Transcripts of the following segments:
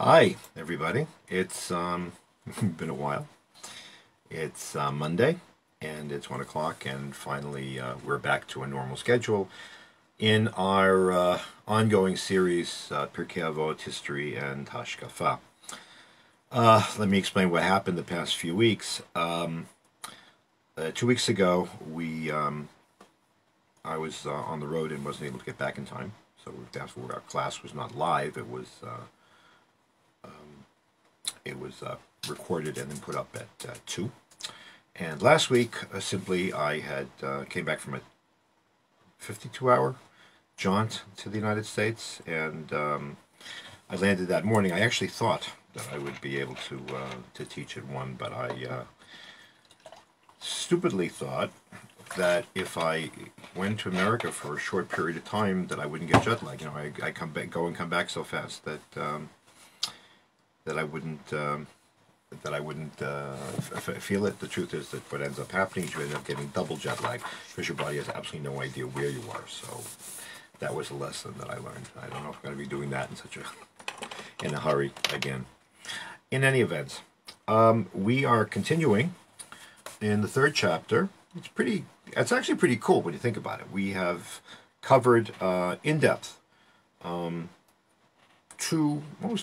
Hi, everybody. It's been a while. It's Monday, and it's 1 o'clock, and finally we're back to a normal schedule in our ongoing series, Pirkei Avot, History and Hashkafa. Let me explain what happened the past few weeks. 2 weeks ago, I was on the road and wasn't able to get back in time, so therefore our class was not live. It was recorded and then put up at 2. And last week, simply, I had came back from a 52-hour jaunt to the United States, and I landed that morning. I actually thought that I would be able to teach at 1, but I stupidly thought that if I went to America for a short period of time, that I wouldn't get jet lag. You know, I go and come back so fast that I wouldn't feel it. The truth is that what ends up happening is you end up getting double jet lag because your body has absolutely no idea where you are. So that was a lesson that I learned. I don't know if I'm going to be doing that in a hurry again. In any event, we are continuing in the 3rd chapter. It's actually pretty cool when you think about it. We have covered in depth almost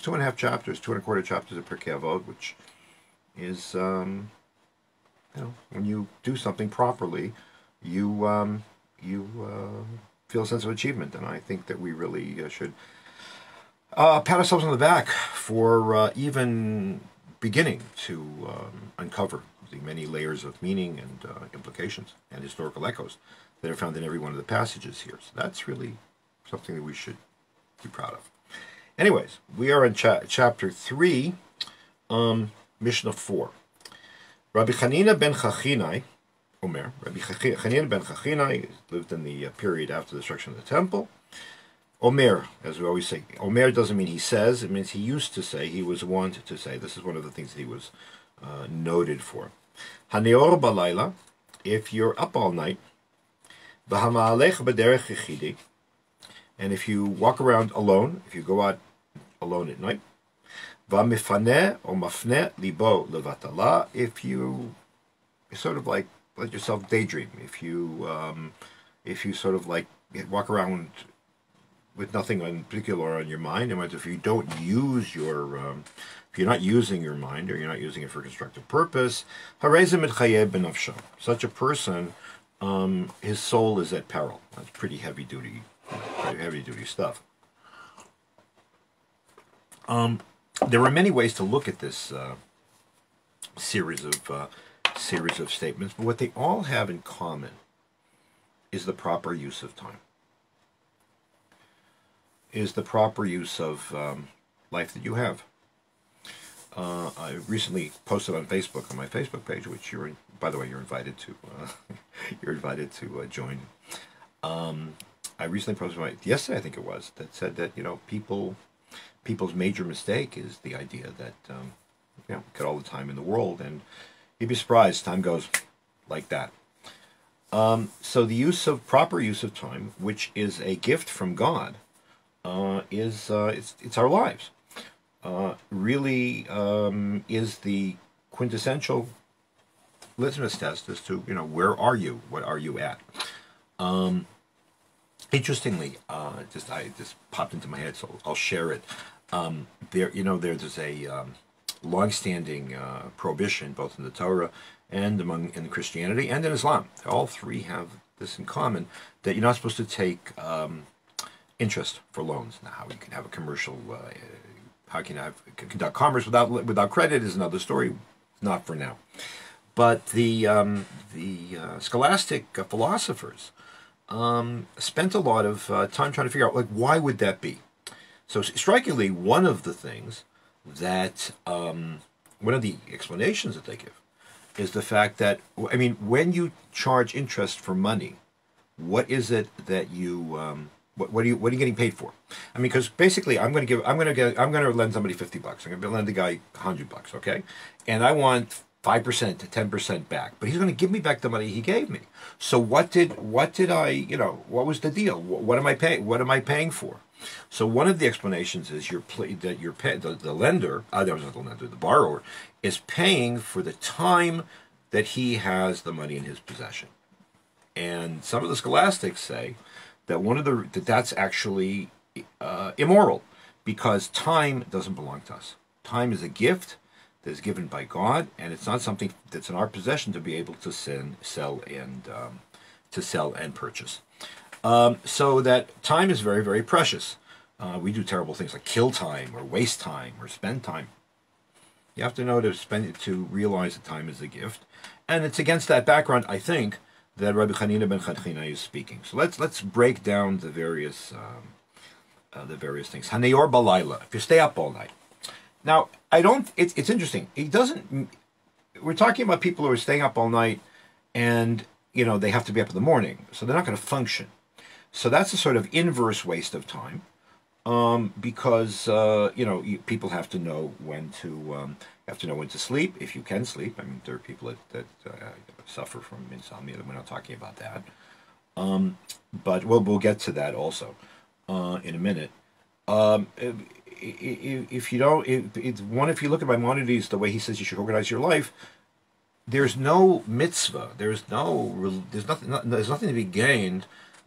2.5 chapters, 2.25 chapters of Pirkei Avot, which is, when you do something properly, you feel a sense of achievement, and I think that we really should pat ourselves on the back for even beginning to uncover the many layers of meaning and implications and historical echoes that are found in every one of the passages here. So that's really something that we should be proud of. Anyways, we are in chapter 3, Mishnah 4. Rabbi Chanina ben Chachinai, Omer, Rabbi Chanina ben Chachinai lived in the period after the destruction of the temple. Omer, as we always say, Omer doesn't mean he says, it means he used to say, he was wont to say. This is one of the things that he was noted for. Haneor balayla, if you're up all night, v'hama'alech b'derech yechidi, and if you walk around alone, if you go out alone at night, v'mifaneh or mafneh libo levatala, if you sort of like let yourself daydream, if you sort of like walk around with nothing in particular on your mind, and if you don't use if you're not using your mind, or you're not using it for constructive purpose, harezim et chayeh benafsho. Such a person, his soul is at peril. That's pretty heavy duty stuff. There are many ways to look at this series of statements, but what they all have in common is the proper use of time. Is the proper use of life that you have. I recently posted on Facebook, on my Facebook page, which by the way, you're invited to. You're invited to join. I recently posted yesterday, I think it was, that said that people's major mistake is the idea that get all the time in the world, and you'd be surprised, time goes like that. So the proper use of time, which is a gift from God, it's our lives. Really is the quintessential litmus test as to where are you, what are you at. Interestingly, I just popped into my head, so I'll share it. There's a long-standing prohibition, both in the Torah and in Christianity and in Islam. All three have this in common, that you're not supposed to take interest for loans. Now, how you can have a commercial, how can you conduct commerce without credit is another story. Not for now. But the scholastic philosophers spent a lot of time trying to figure out, why would that be? So strikingly, one of the things that, one of the explanations that they give is the fact that, when you charge interest for money, what is it that you, what are you getting paid for? Because basically, I'm going to lend somebody $50. I'm going to lend the guy $100, okay? And I want 5% to 10% back, but he's going to give me back the money he gave me. So what was the deal? What am I paying for? So one of the explanations is the lender, there was not the lender, the borrower, is paying for the time that he has the money in his possession. And some of the scholastics say that that's actually immoral, because time doesn't belong to us. Time is a gift that is given by God, and it's not something that's in our possession to be able to sell and purchase. So that time is very, very precious. We do terrible things like kill time or waste time or spend time. You have to know to realize that time is a gift, and it's against that background, I think, that Rabbi Chanina ben Chanchina is speaking. So let's break down the various things. Haneyor balayla, if you stay up all night. Now, it's interesting. We're talking about people who are staying up all night, and they have to be up in the morning, so they're not going to function. So that's a sort of inverse waste of time, because people have to know when to sleep, if you can sleep. I mean, there are people that suffer from insomnia. We're not talking about that, but we'll get to that also in a minute. If you look at Maimonides, the way he says you should organize your life, there's no mitzvah. There's nothing to be gained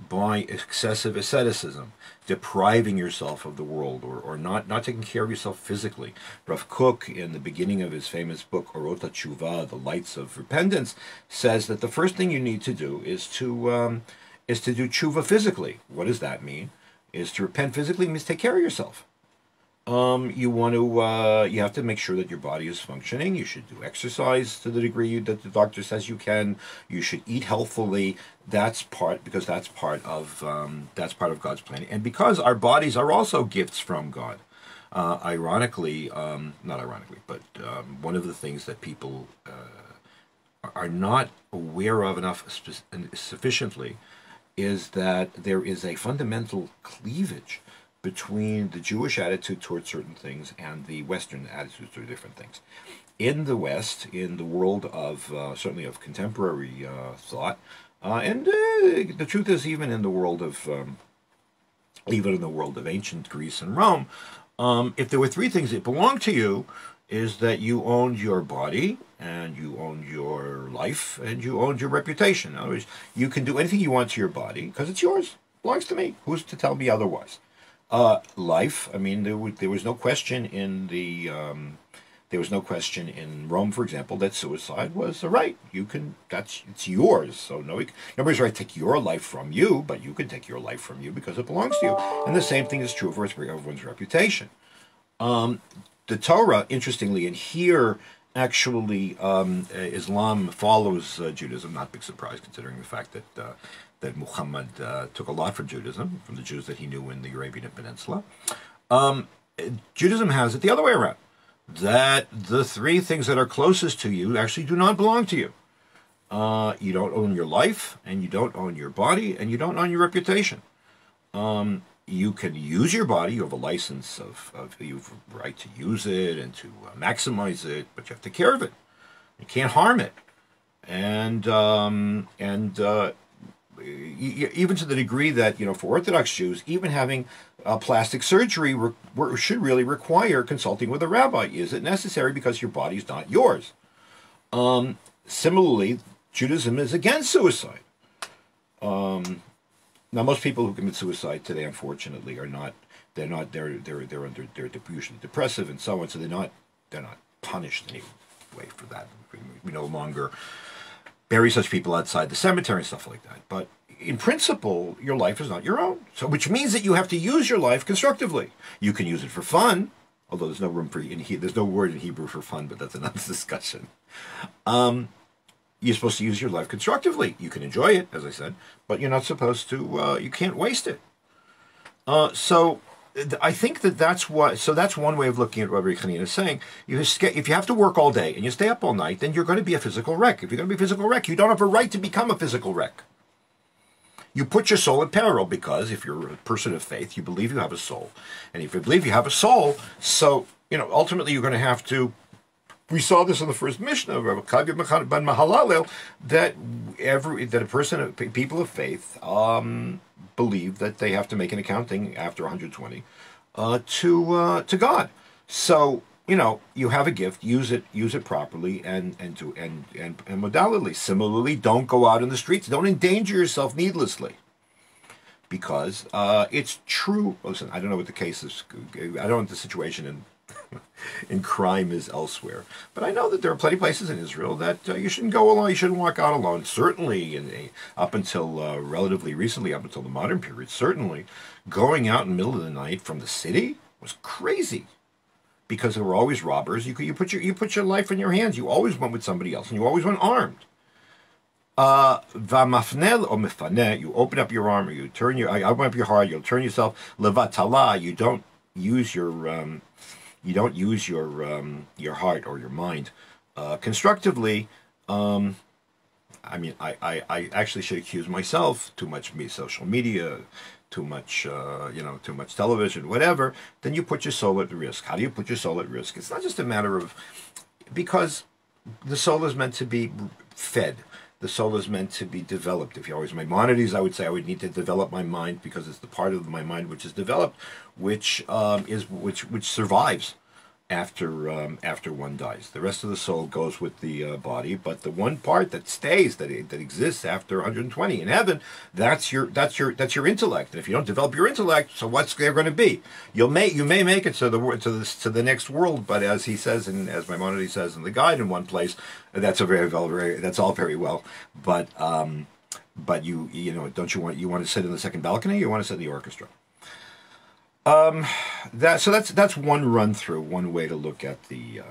by excessive asceticism, depriving yourself of the world, or not taking care of yourself physically. Rav Kook, in the beginning of his famous book Orot HaTshuva, The Lights of Repentance, says that the first thing you need to do is to do tshuva physically. What does that mean? Is to repent physically means take care of yourself. You have to make sure that your body is functioning. You should do exercise to the degree that the doctor says you can. You should eat healthfully. That's part of God's plan, and because our bodies are also gifts from God. Not ironically, but one of the things that people are not aware of enough sufficiently is that there is a fundamental cleavage between the Jewish attitude towards certain things and the Western attitude toward different things. In the West, in the world of certainly of contemporary thought, and the truth is even in the world of ancient Greece and Rome, if there were three things that belong to you, is that you owned your body, and you owned your life, and you owned your reputation. In other words, you can do anything you want to your body because it's yours, it belongs to me. Who's to tell me otherwise? Life. I mean, there was no question in Rome, for example, that suicide was a right. It's yours. So nobody's right to take your life from you, but you can take your life from you because it belongs to you. And the same thing is true for everyone's reputation. The Torah, interestingly, and here actually Islam follows Judaism. Not a big surprise considering the fact that Muhammad took a lot from Judaism, from the Jews that he knew in the Arabian Peninsula. Judaism has it the other way around, that the three things that are closest to you actually do not belong to you. You don't own your life, and you don't own your body, and you don't own your reputation. You can use your body. You have a license you have a right to use it and to maximize it, but you have to take care of it. You can't harm it. And even to the degree that, for Orthodox Jews, even having plastic surgery should really require consulting with a rabbi. Is it necessary? Because your body's not yours. Similarly, Judaism is against suicide. Now, most people who commit suicide today, unfortunately, they're usually depressive and so on, so they're not punished anyway for that. We no longer bury such people outside the cemetery and stuff like that. But in principle, your life is not your own. So, which means that you have to use your life constructively. You can use it for fun, although there's no word in Hebrew for fun, but that's another discussion. You're supposed to use your life constructively. You can enjoy it, as I said, but you're not supposed to. You can't waste it. So I think that's one way of looking at what Rabbi Chanina is saying. If you have to work all day and you stay up all night, then you're going to be a physical wreck. If you're going to be a physical wreck, you don't have a right to become a physical wreck. You put your soul in peril because if you're a person of faith, you believe you have a soul. And if you believe you have a soul, so ultimately you're going to have to We saw this in the first Mishnah of Rabbi Kavya ben Mahalalel, that people of faith believe that they have to make an accounting after 120 to God. So you have a gift, use it properly and modality. Similarly, don't go out in the streets, don't endanger yourself needlessly. Because it's true. Listen, I don't know what the case is. I don't know what the situation in crime is elsewhere. But I know that there are plenty of places in Israel that you shouldn't go alone. You shouldn't walk out alone. Certainly, up until relatively recently, up until the modern period, certainly going out in the middle of the night from the city was crazy. Because there were always robbers. You put your life in your hands. You always went with somebody else, and you always went armed. V'amafnel or mifaneh, you open up your arm, or you turn your, I open up your heart, you'll turn yourself. Levatala, you don't use your heart or your mind constructively. I mean, I actually should accuse myself too much social media, too much too much television, whatever. Then you put your soul at risk. How do you put your soul at risk? It's not just a matter of, because the soul is meant to be fed. The soul is meant to be developed. If you always Maimonides, I would say I would need to develop my mind, because it's the part of my mind which is developed, which survives after one dies. The rest of the soul goes with the body, but the one part that stays, that exists after 120 in heaven, that's your intellect. And if you don't develop your intellect, so what's there going to be? You may make it to the next world, but as he says, and as Maimonides says in the guide in one place, that's all very well, but you don't you want to sit in the second balcony? You want to sit in the orchestra? That's one run through, one way to look at the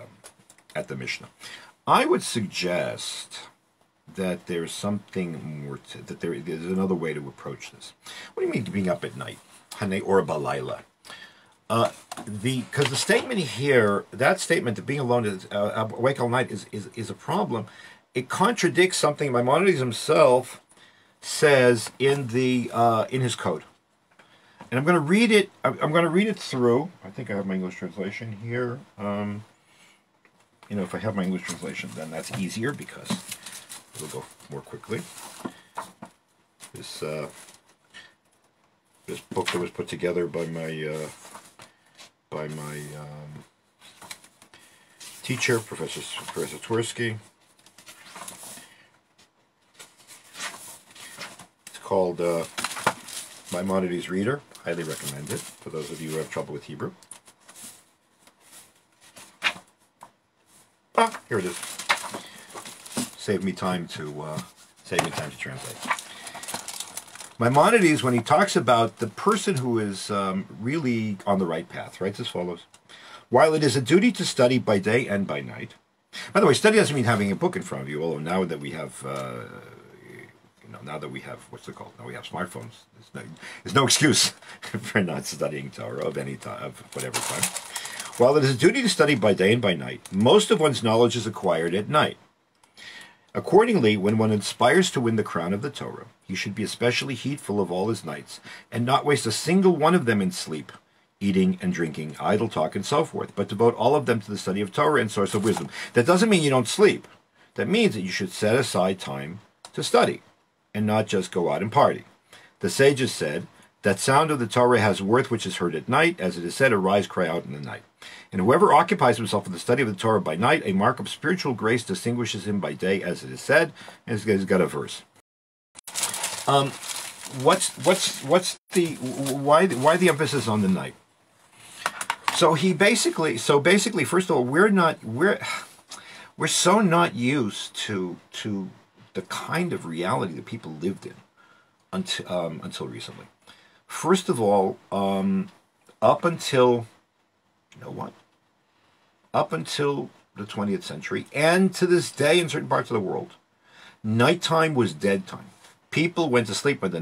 Mishnah. I would suggest that there's something more there's another way to approach this. What do you mean being up at night? Hanei or balayla? Because the statement here, that statement that being alone is awake all night is a problem. It contradicts something Maimonides himself says in his code. And I'm going to read it. I'm going to read it through. I think I have my English translation here. If I have my English translation, then that's easier because it'll go more quickly. This book that was put together by my teacher, Professor Twersky. It's called Maimonides Reader. Highly recommend it for those of you who have trouble with Hebrew. Here it is. Save me time to translate. Maimonides, when he talks about the person who is really on the right path, writes as follows: while it is a duty to study by day and by night. By the way, study doesn't mean having a book in front of you, although now that we have what's it called? Now we have smartphones. There's no excuse for not studying Torah of any time, of whatever time. While it is a duty to study by day and by night, most of one's knowledge is acquired at night. Accordingly, when one aspires to win the crown of the Torah, he should be especially heedful of all his nights, and not waste a single one of them in sleep, eating and drinking, idle talk, and so forth, but devote all of them to the study of Torah and source of wisdom. That doesn't mean you don't sleep. That means that you should set aside time to study, and not just go out and party. The sages said, that sound of the Torah has worth which is heard at night, as it is said, arise, cry out in the night. And whoever occupies himself with the study of the Torah by night, a mark of spiritual grace distinguishes him by day, as it is said. And he's got a verse. Why the emphasis on the night? So basically, first of all, we're so not used to the kind of reality that people lived in until recently. First of all, up until the 20th century, and to this day in certain parts of the world, nighttime was dead time. People went to sleep when the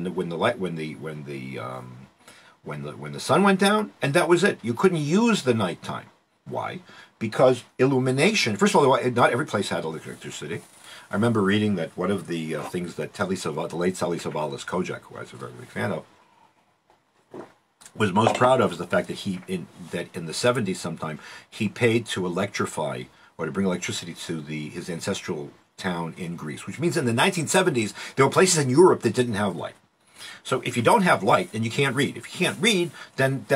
sun went down, and that was it. You couldn't use the nighttime. Why? Because illumination. First of all, not every place had electricity. I remember reading that one of the things that the late Telly Savalas Kojak, who I was a very big fan of, was most proud of is the fact that in the 70s sometime, he paid to electrify or to bring electricity to his ancestral town in Greece, which means in the 1970s, there were places in Europe that didn't have light. So if you don't have light, then you can't read. If you can't read, then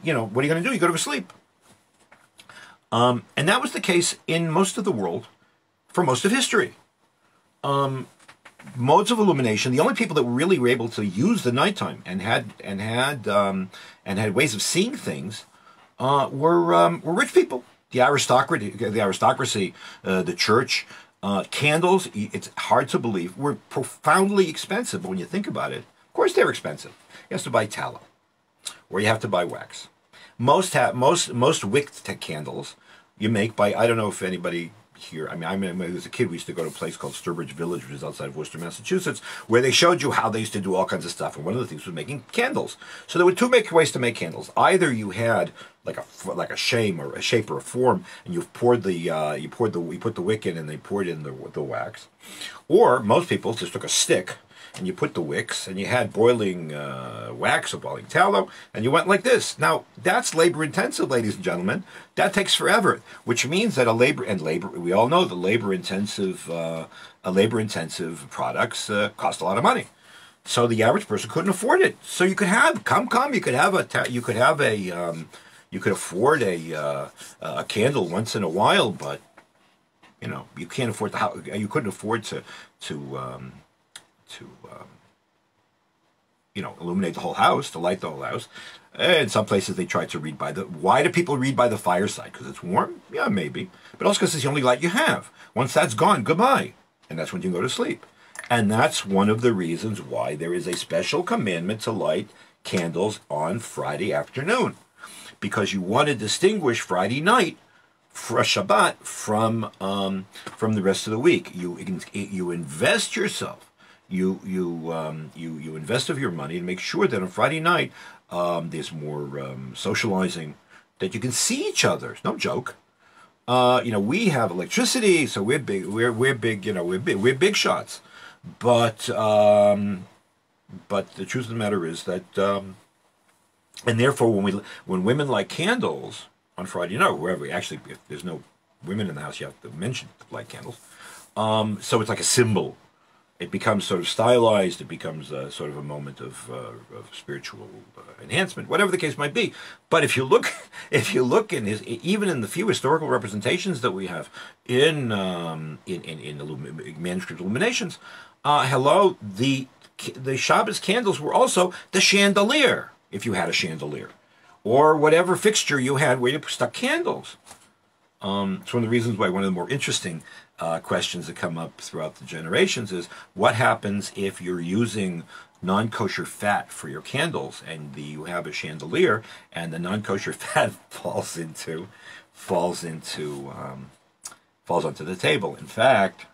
you know, what are you going to do? You go to sleep. And that was the case in most of the world for most of history. Modes of illumination. The only people that really were able to use the nighttime and had ways of seeing things were rich people, the aristocracy, the church. Candles. It's hard to believe were profoundly expensive, but when you think about it, of course they're expensive. You have to buy tallow, or you have to buy wax. Most wick candles you make by, I don't know if anybody here, I mean, when I was a kid, we used to go to a place called Sturbridge Village, which is outside of Worcester, Massachusetts, where they showed you how they used to do all kinds of stuff, and one of the things was making candles. So there were two ways to make candles. Either you had like a shape or a form, and you put the wick in, and they poured in the wax. Or most people just took a stick, and you put the wicks, and you had boiling wax or boiling tallow, and you went like this. Now, that's labor-intensive, ladies and gentlemen. That takes forever, which means that we all know that labor-intensive products cost a lot of money. So the average person couldn't afford it. So you could afford a candle once in a while, but you know, you couldn't afford to you know, illuminate the whole house, to light the whole house. In some places they try to read why do people read by the fireside? Because it's warm? Yeah, maybe. But also because it's the only light you have. Once that's gone, goodbye. And that's when you go to sleep. And that's one of the reasons why there is a special commandment to light candles on Friday afternoon. Because you want to distinguish Friday night for a Shabbat from the rest of the week. You invest yourself. You invest of your money to make sure that on Friday night there's more socializing, that you can see each other. It's no joke. You know, we have electricity, so we're big. We're big. You know, we're big shots. But the truth of the matter is that, and therefore, when women light candles on Friday night, wherever, actually, if there's no women in the house, you have to mention light candles. So it's like a symbol. It becomes sort of stylized. It becomes sort of a moment of spiritual enhancement, whatever the case might be. But if you look even in the few historical representations that we have in manuscript illuminations, the Shabbos candles were also the chandelier, if you had a chandelier, or whatever fixture you had where you stuck candles. It's one of the reasons why one of the more interesting questions that come up throughout the generations is what happens if you're using non-kosher fat for your candles and you have a chandelier and the non-kosher fat falls onto the table. In fact,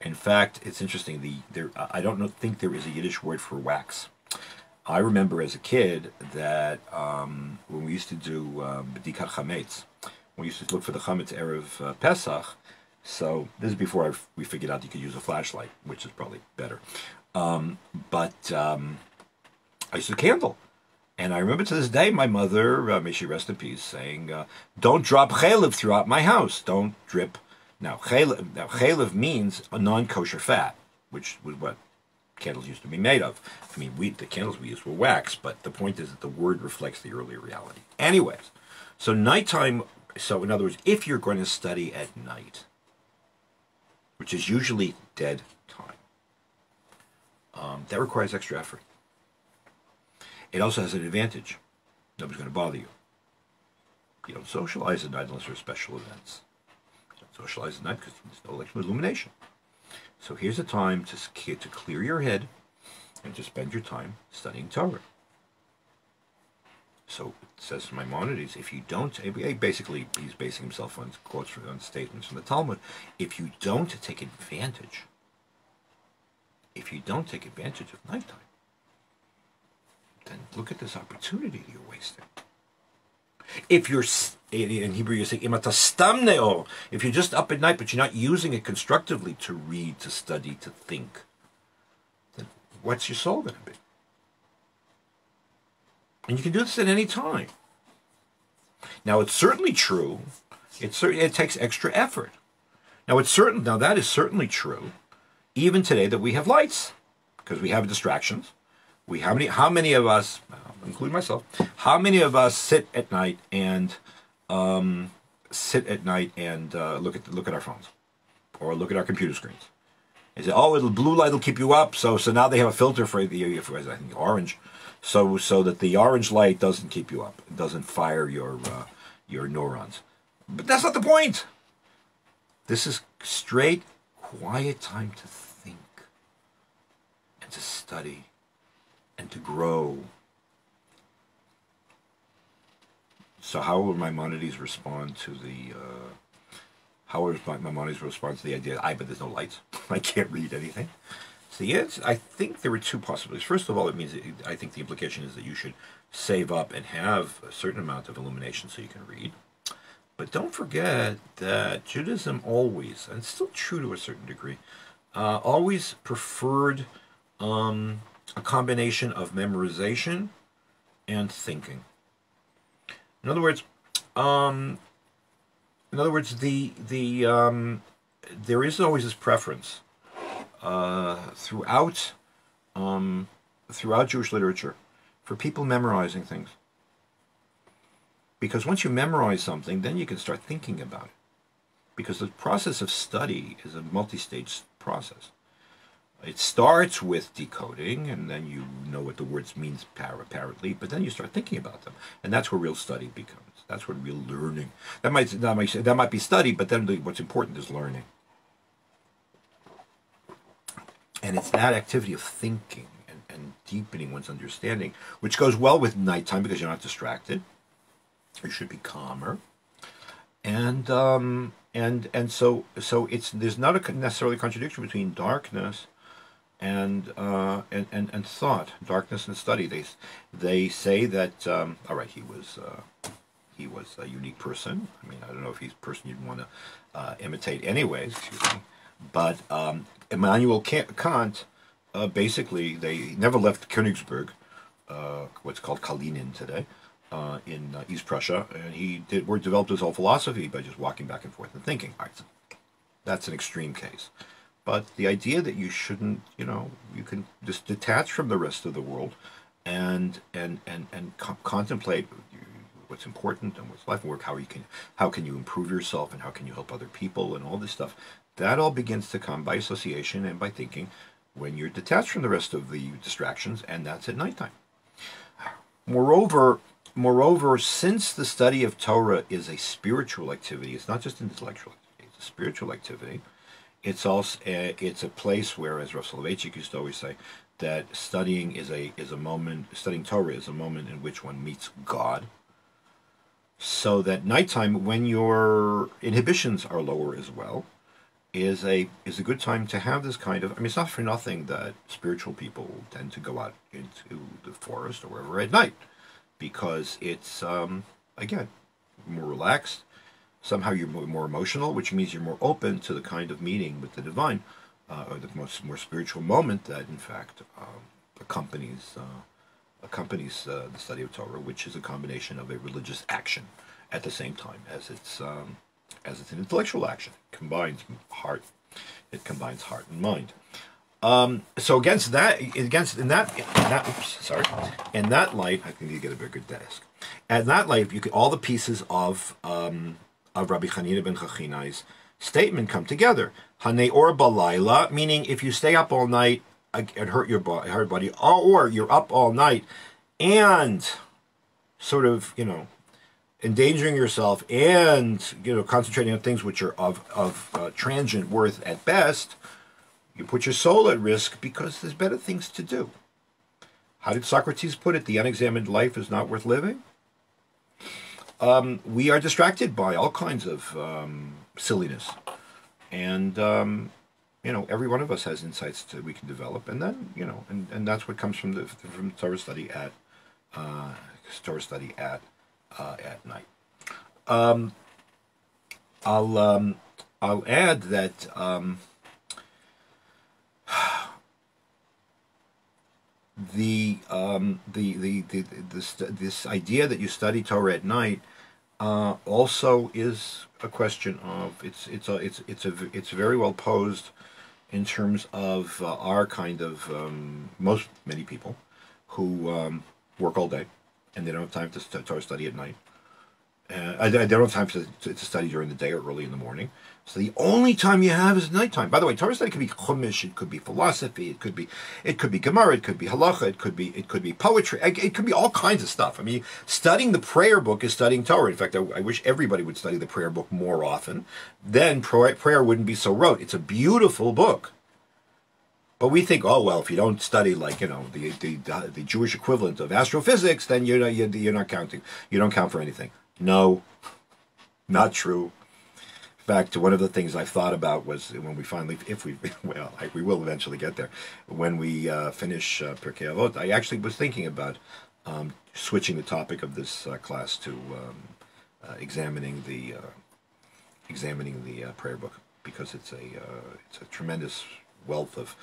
it's interesting. I don't think there is a Yiddish word for wax. I remember as a kid that when we used to do b'dikat chametz, we used to look for the chametz erev Pesach. So this is before we figured out you could use a flashlight, which is probably better. But I used a candle. And I remember to this day my mother, may she rest in peace, saying, don't drop chaylev throughout my house. Don't drip. Now, chaylev means a non-kosher fat, which was what candles used to be made of. I mean, the candles we used were wax, but the point is that the word reflects the earlier reality. Anyways, so nighttime, so in other words, if you're going to study at night, which is usually dead time, that requires extra effort. It also has an advantage. Nobody's going to bother you. You don't socialize at night unless there are special events. You don't socialize at night because there's no illumination. So here's a time to clear your head and to spend your time studying Torah. So it says Maimonides, if you don't, basically he's basing himself on quotes on statements from the Talmud, if you don't take advantage of nighttime, then look at this opportunity you're wasting. If you're, in Hebrew you say, if you're just up at night but you're not using it constructively to read, to study, to think, then what's your soul going to be? And you can do this at any time. Now, it's certainly true It takes extra effort. Now that is certainly true, even today that we have lights, because we have distractions. How many of us, including myself, how many of us sit at night and look at our phones or look at our computer screens? They say, oh, the blue light will keep you up. So now they have a filter for I think orange, so that the orange light doesn't keep you up. It doesn't fire your neurons. But that's not the point. This is straight, quiet time to think and to study and to grow. So how will Maimonides respond to the idea, but there's no lights. I can't read anything. So yes, I think there were two possibilities. First of all, it means I think the implication is that you should save up and have a certain amount of illumination so you can read. But don't forget that Judaism always, and it's still true to a certain degree, always preferred a combination of memorization and thinking. In other words, there is always this preference throughout Jewish literature for people memorizing things. Because once you memorize something, then you can start thinking about it. Because the process of study is a multi-stage process. It starts with decoding, and then you know what the words mean apparently, but then you start thinking about them. And that's where real study becomes. That's where real learning. That might be study, but then what's important is learning. And it's that activity of thinking and deepening one's understanding, which goes well with nighttime because you're not distracted. You should be calmer. And so there's not necessarily a contradiction between darkness and thought, darkness and study. They say that all right, he was a unique person. I mean, I don't know if he's a person you'd want to imitate anyways. Excuse me, but Immanuel Kant basically they never left Königsberg, what's called Kalinin today, in East Prussia, and he developed his whole philosophy by just walking back and forth and thinking. All right, so that's an extreme case. But the idea that you shouldn't, you can just detach from the rest of the world and contemplate what's important and what's life and work, how can you improve yourself and how can you help other people and all this stuff. That all begins to come by association and by thinking when you're detached from the rest of the distractions, and that's at nighttime. Moreover, since the study of Torah is a spiritual activity, it's not just an intellectual activity, it's a spiritual activity. It's also it's a place where, as Rav Soloveitchik used to always say, that studying studying Torah is a moment in which one meets God. So that nighttime, when your inhibitions are lower as well, is a good time to have this kind of. I mean, it's not for nothing that spiritual people tend to go out into the forest or wherever at night, because it's again more relaxed. Somehow you're more emotional, which means you're more open to the kind of meeting with the divine, or the more spiritual moment that, in fact, accompanies the study of Torah, which is a combination of a religious action at the same time as it's an intellectual action. It combines heart and mind. So in that light, I think you get a bigger desk. At that light, all the pieces of Rabbi Hanina ben Chachinai's statement come together. Hanei or balayla, meaning if you stay up all night and hurt your body, or you're up all night and sort of, endangering yourself and, concentrating on things which are of transient worth at best, you put your soul at risk because there's better things to do. How did Socrates put it? The unexamined life is not worth living. We are distracted by all kinds of silliness, and every one of us has insights that we can develop, and then and that's what comes from Torah study at night. I'll add that this idea that you study Torah at night also is a question of it's very well posed in terms of our kind of many people who work all day and they don't have time to Torah study at night. They don't have time to study during the day or early in the morning. So the only time you have is nighttime. By the way, Torah study could be chumash, it could be philosophy, it could be Gemara, it could be halacha, it could be poetry, it could be all kinds of stuff. I mean, studying the prayer book is studying Torah. In fact, I wish everybody would study the prayer book more often. Then prayer wouldn't be so rote. It's a beautiful book. But we think, oh well, if you don't study the Jewish equivalent of astrophysics, then you're not counting. You don't count for anything. No, not true. In fact, one of the things I've thought about was when we finally, we will eventually get there, when we finish Pirkei Avot, I actually was thinking about switching the topic of this class to examining the prayer book, because it's a tremendous wealth of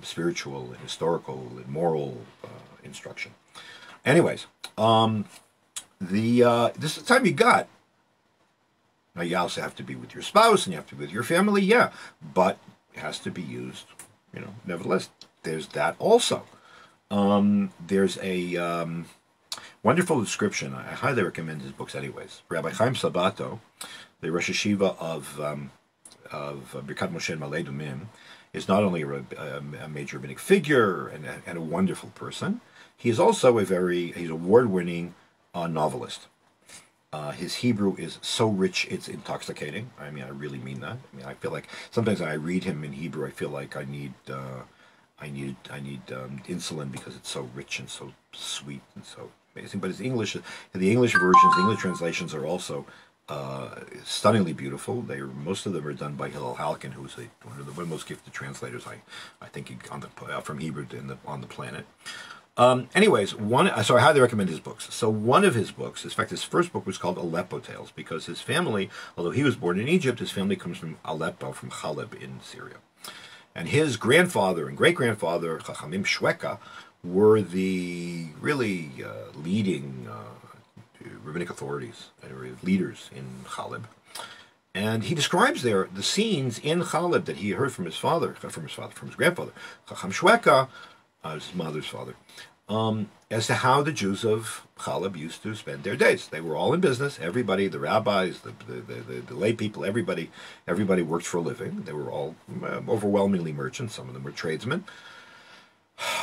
spiritual and historical and moral instruction. Anyways, this is the time you got. Now, you also have to be with your spouse and you have to be with your family, yeah, but it has to be used, nevertheless. There's that also. There's a wonderful description. I highly recommend his books anyways. Rabbi Chaim Sabato, the Rosh Hashiva of Birkat Moshe and Malei Dumim, is not only a major rabbinic figure and a wonderful person, he is also he's award-winning novelist. His Hebrew is so rich, it's intoxicating. I mean, I really mean that. I mean, I feel like sometimes when I read him in Hebrew, I feel like I need insulin, because it's so rich and so sweet and so amazing. But the English versions, the English translations are also stunningly beautiful. Most of them are done by Hillel Halkin, who's one of the most gifted translators I think from Hebrew on the planet. Anyways, so I highly recommend his books. So one of his books, in fact, his first book was called Aleppo Tales, because his family, although he was born in Egypt, his family comes from Aleppo, from Haleb in Syria. And his grandfather and great-grandfather, Chachamim Shweka, were the really leading rabbinic authorities, leaders in Haleb. And he describes there the scenes in Haleb that he heard from his grandfather, Chacham Shweka, his mother's father, as to how the Jews of Haleb used to spend their days. They were all in business. Everybody, the rabbis, the lay people, everybody worked for a living. They were all overwhelmingly merchants. Some of them were tradesmen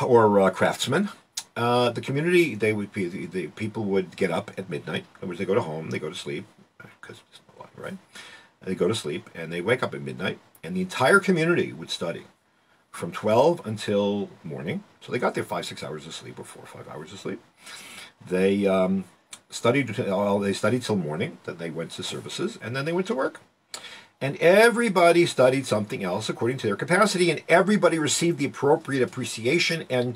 or craftsmen. The community, the people would get up at midnight. In other words, they go to home, they go to sleep, because it's not long, right? They go to sleep and they wake up at midnight, and the entire community would study from 12 until morning. So they got their 5-6 hours of sleep, or 4 or 5 hours of sleep. They studied till morning. Then they went to services, and then they went to work. And everybody studied something else according to their capacity, and everybody received the appropriate appreciation and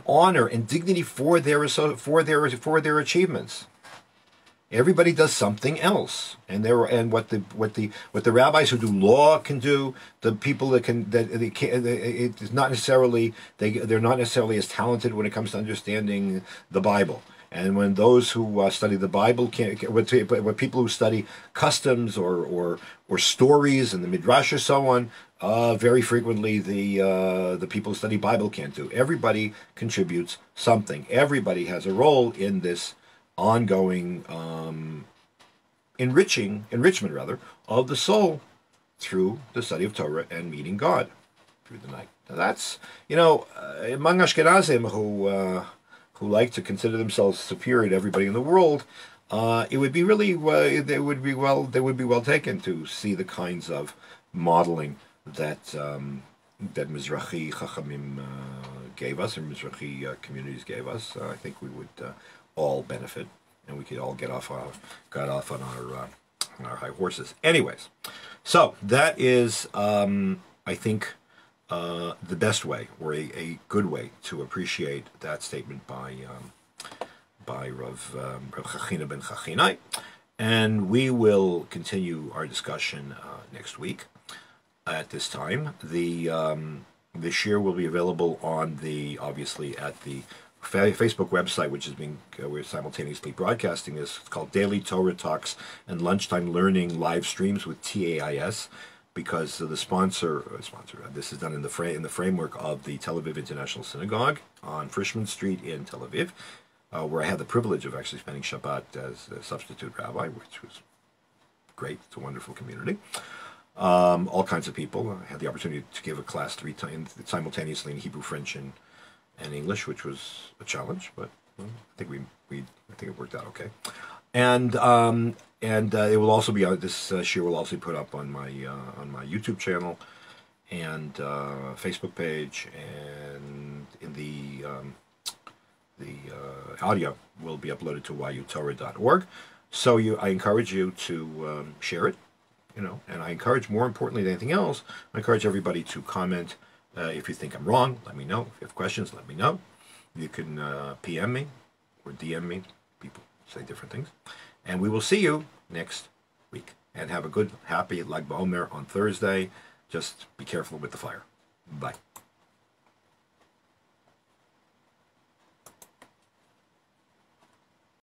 honor and dignity for their achievements. Everybody does something else, and what the rabbis who do law can do, the people it's not necessarily they're not necessarily as talented when it comes to understanding the Bible. And when those who study the Bible what people who study customs or stories and the midrash or so on, very frequently the people who study Bible can't do. Everybody contributes something. Everybody has a role in this ongoing enrichment of the soul through the study of Torah and meeting God through the night. Now that's, among Ashkenazim who like to consider themselves superior to everybody in the world, it would be really they would be well taken to see the kinds of modeling that Mizrahi Chachamim gave us, or Mizrahi communities gave us. I think we would all benefit, and we could all got off on our high horses. Anyways, so that is, I think, the best way, or a good way to appreciate that statement by Rav Chachina ben Chachinai. And we will continue our discussion next week at this time. The shir will be available obviously at the Facebook website, which is being we're simultaneously broadcasting this. It's called Daily Torah Talks and Lunchtime Learning Live Streams with TAIS, because the sponsor. This is done in the framework of the Tel Aviv International Synagogue on Frischman Street in Tel Aviv, where I had the privilege of actually spending Shabbat as a substitute rabbi, which was great. It's a wonderful community. All kinds of people. I had the opportunity to give a class 3 times simultaneously in Hebrew, French, and English, which was a challenge, but I think I think it worked out okay. And it will also be this year will also be put up on my YouTube channel and Facebook page, and in the audio will be uploaded to yutorah.org. So I encourage you to share it, and I encourage, more importantly than anything else, I encourage everybody to comment. If you think I'm wrong, let me know. If you have questions, let me know. You can PM me or DM me. People say different things. And we will see you next week. And have a good, happy Lag BaOmer on Thursday. Just be careful with the fire. Bye.